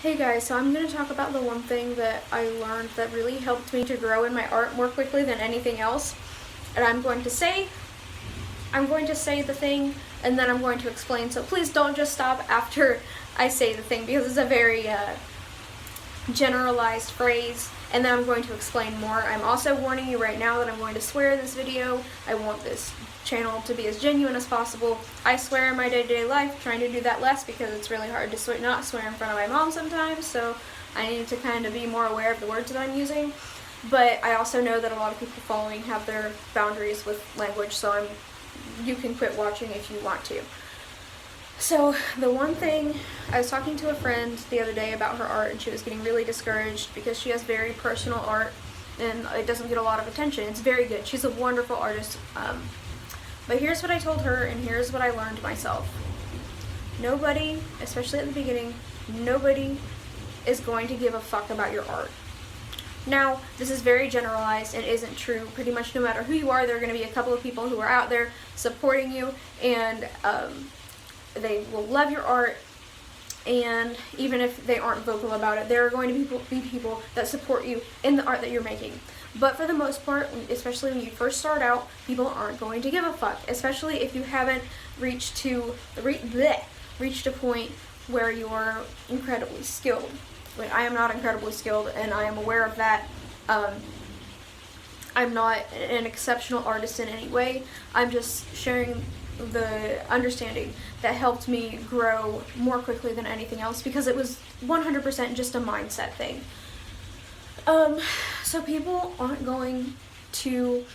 Hey guys, so I'm going to talk about the one thing that I learned that really helped me to grow in my art more quickly than anything else. And I'm going to say the thing and then I'm going to explain. So please don't just stop after I say the thing because it's a very generalized phrase, and then I'm going to explain more. I'm also warning you right now that I'm going to swear in this video. I want this channel to be as genuine as possible. I swear in my day-to-day life, trying to do that less because it's really hard to not swear in front of my mom sometimes, so I need to kind of be more aware of the words that I'm using. But I also know that a lot of people following have their boundaries with language, so you can quit watching if you want to. So the one thing, I was talking to a friend the other day about her art, and she was getting really discouraged because she has very personal art and it doesn't get a lot of attention. It's very good. She's a wonderful artist. But here's what I told her, and here's what I learned myself. Nobody, especially at the beginning, nobody is going to give a fuck about your art. Now, this is very generalized and isn't true. Pretty much no matter who you are, there are going to be a couple of people who are out there supporting you, and they will love your art, and even if they aren't vocal about it, there are going to be people that support you in the art that you're making. But for the most part, especially when you first start out, people aren't going to give a fuck, especially if you haven't reached a point where you're incredibly skilled. Like, I am not incredibly skilled, and I am aware of that. I'm not an exceptional artist in any way. I'm just sharing the understanding that helped me grow more quickly than anything else, because it was 100% just a mindset thing. So people aren't going to,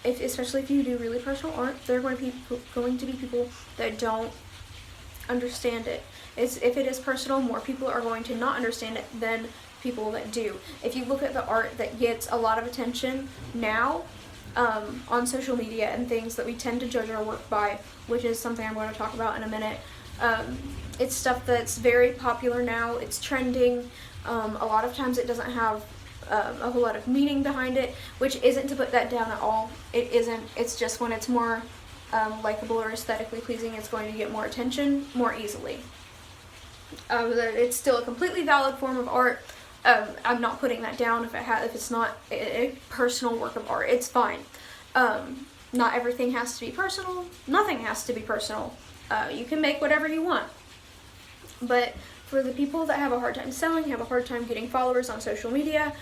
especially if you do really personal art, there are going to be people that don't understand it. If it is personal, more people are going to not understand it than people that do. If you look at the art that gets a lot of attention now, on social media and things that we tend to judge our work by, which is something I'm going to talk about in a minute. It's stuff that's very popular now. It's trending. A lot of times it doesn't have a whole lot of meaning behind it, which isn't to put that down at all. It isn't. It's just when it's more likable or aesthetically pleasing, it's going to get more attention more easily. It's still a completely valid form of art. I'm not putting that down if it's not a personal work of art. It's fine. Not everything has to be personal. Nothing has to be personal. You can make whatever you want. But for the people that have a hard time selling, have a hard time getting followers on social media,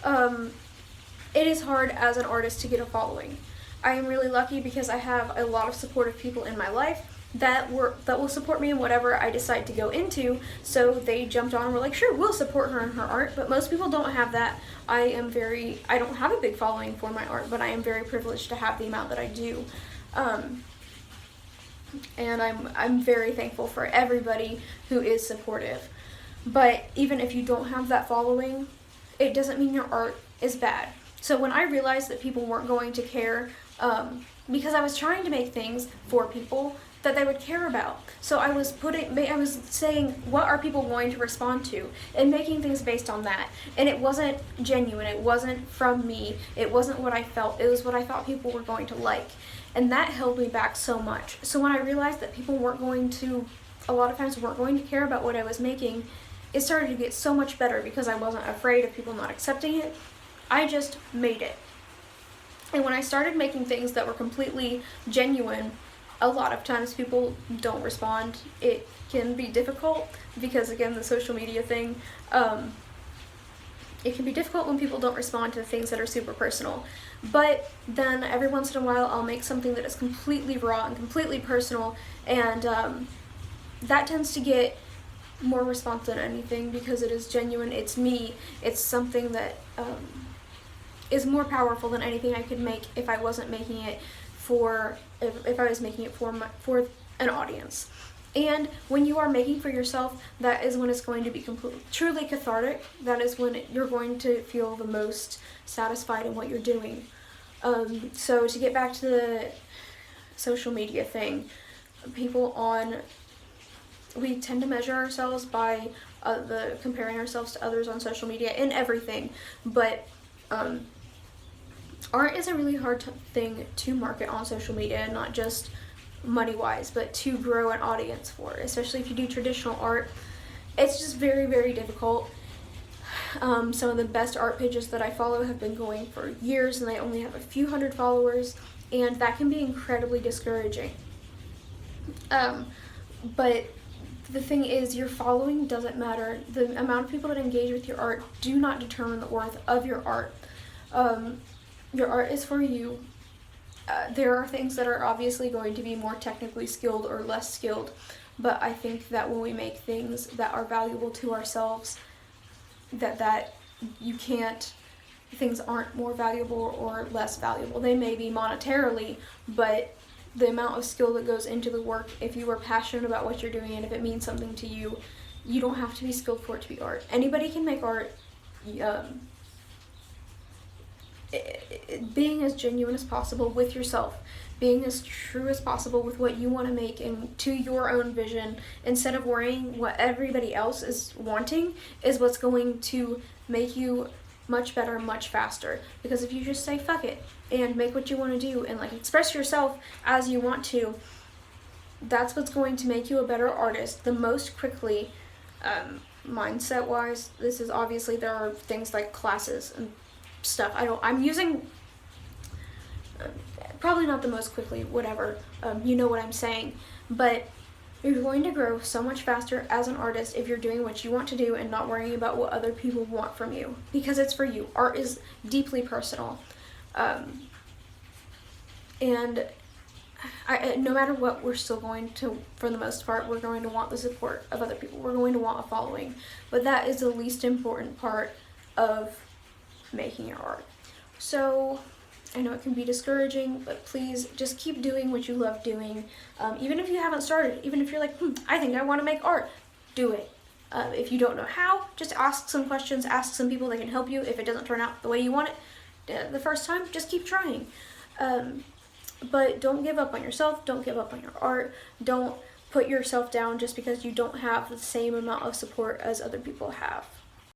it is hard as an artist to get a following. I am really lucky because I have a lot of supportive people in my life that will support me in whatever I decide to go into. So they jumped on and were like, sure, we'll support her in her art. But most people don't have that. I don't have a big following for my art, but I am very privileged to have the amount that I do. And I'm very thankful for everybody who is supportive. But even if you don't have that following, it doesn't mean your art is bad. So when I realized that people weren't going to care, because I was trying to make things for people that they would care about. So I was saying, what are people going to respond to? And making things based on that. And it wasn't genuine. It wasn't from me. It wasn't what I felt. It was what I thought people were going to like. And that held me back so much. So when I realized that people a lot of times weren't going to care about what I was making, it started to get so much better because I wasn't afraid of people not accepting it. I just made it. And when I started making things that were completely genuine, a lot of times people don't respond. It can be difficult because, again, the social media thing, it can be difficult when people don't respond to things that are super personal. But then every once in a while I'll make something that is completely raw and completely personal, and that tends to get more response than anything because it is genuine, it's me, it's something that is more powerful than anything I could make if I wasn't making it if I was making it for an audience. And when you are making for yourself, that is when it's going to be truly cathartic. That is when you're going to feel the most satisfied in what you're doing. So to get back to the social media thing, we tend to measure ourselves by comparing ourselves to others on social media in everything, but art is a really hard thing to market on social media, not just money-wise, but to grow an audience for, especially if you do traditional art. it's just very, very difficult. Some of the best art pages that I follow have been going for years and they only have a few hundred followers, and that can be incredibly discouraging. But the thing is, your following doesn't matter. The amount of people that engage with your art do not determine the worth of your art. Your art is for you. There are things that are obviously going to be more technically skilled or less skilled, but I think that when we make things that are valuable to ourselves, that you can't, things aren't more valuable or less valuable. They may be monetarily, but the amount of skill that goes into the work, if you are passionate about what you're doing and if it means something to you, you don't have to be skilled for it to be art. Anybody can make art. Being as genuine as possible with yourself, being as true as possible with what you want to make and to your own vision, instead of worrying what everybody else is wanting, is what's going to make you much better, much faster. Because if you just say fuck it and make what you want to do and like express yourself as you want to, that's what's going to make you a better artist the most quickly. Mindset wise, this is obviously, there are things like classes and stuff. I'm using probably not the most quickly, whatever, you know what I'm saying, but you're going to grow so much faster as an artist if you're doing what you want to do and not worrying about what other people want from you, because it's for you. Art is deeply personal, and no matter what, we're still going to, for the most part, we're going to want the support of other people. We're going to want a following, but that is the least important part of making your art. So I know it can be discouraging, but please just keep doing what you love doing. Even if you haven't started, even if you're like, I think I want to make art, do it. If you don't know how, just ask some questions, ask some people that can help you. If it doesn't turn out the way you want it the first time, just keep trying. But don't give up on yourself, don't give up on your art, don't put yourself down just because you don't have the same amount of support as other people have.